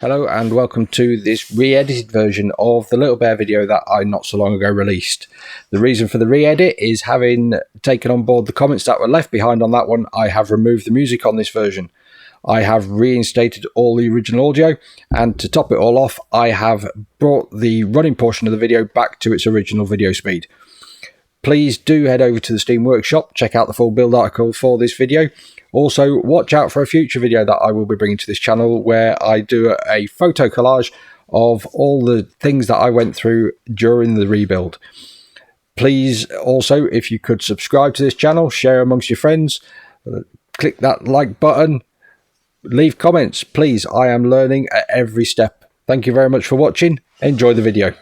Hello and welcome to this re-edited version of the Little Bear video that I not so long ago released. The reason for the re-edit is, having taken on board the comments that were left behind on that one, I have removed the music on this version. I have reinstated all the original audio, and to top it all off, I have brought the running portion of the video back to its original video speed. Please do head over to the Steam Workshop, check out the full build article for this video. Also, watch out for a future video that I will be bringing to this channel where I do a photo collage of all the things that I went through during the rebuild. Please also, if you could subscribe to this channel, share amongst your friends, click that like button, leave comments. Please, I am learning at every step. Thank you very much for watching. Enjoy the video.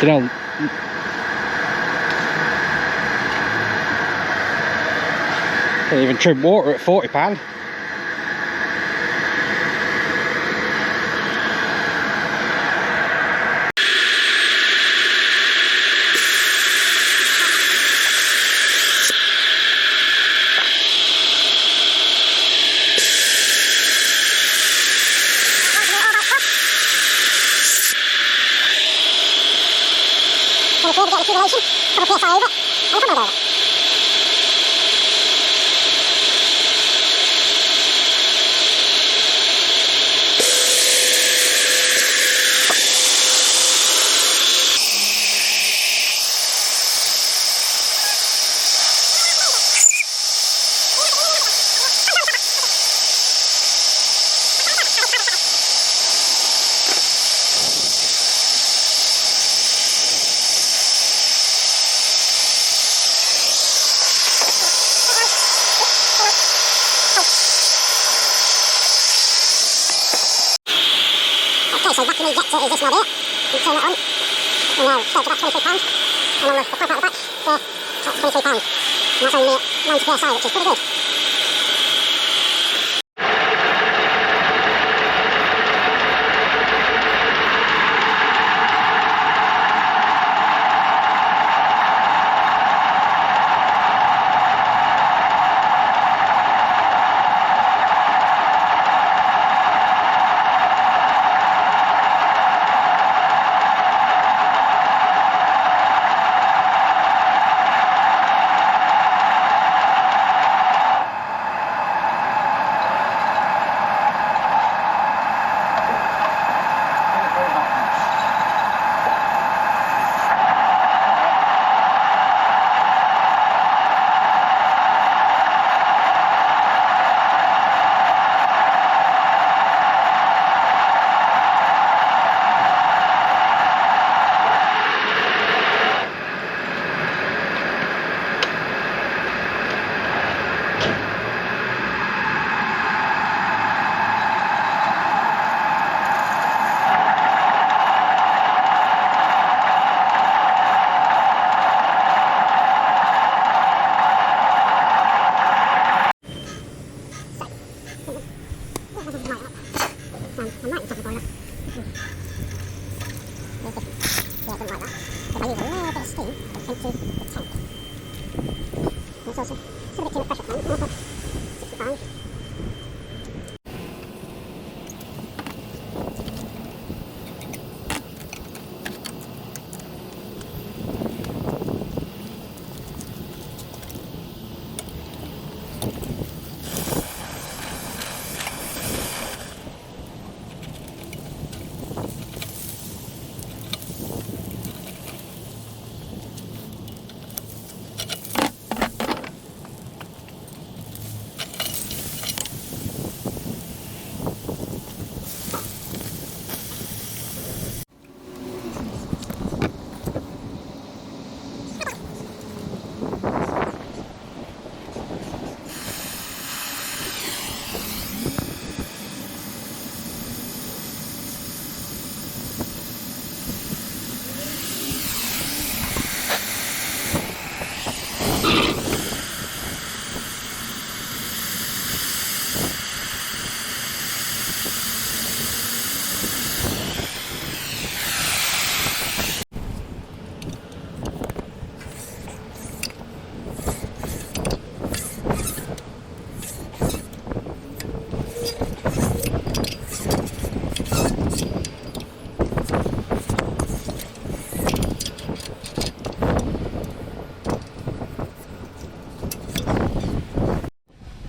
You know, can't even trim water at £40. So back when you get to is this knob here, you turn that on, and now take about £23, and on the pump out the back, that's £23. And that's only at 90 psi, which is pretty good.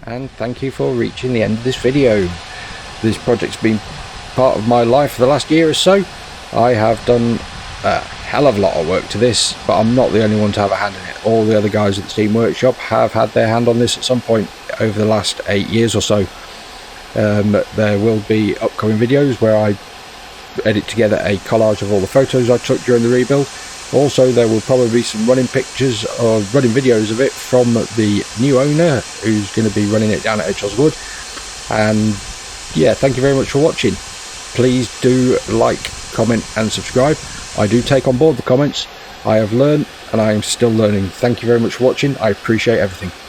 And thank you for reaching the end of this video. This project's been part of my life for the last year or so. I have done a hell of a lot of work to this, but I'm not the only one to have a hand in it. All the other guys at the Steam Workshop have had their hand on this at some point over the last 8 years or so. There will be upcoming videos where I edit together a collage of all the photos I took during the rebuild. Also, there will probably be some running pictures or running videos of it from the new owner who's going to be running it down at Edgehouse Wood. And yeah, thank you very much for watching. Please do like, comment and subscribe. I do take on board the comments. I have learned and I am still learning. Thank you very much for watching. I appreciate everything.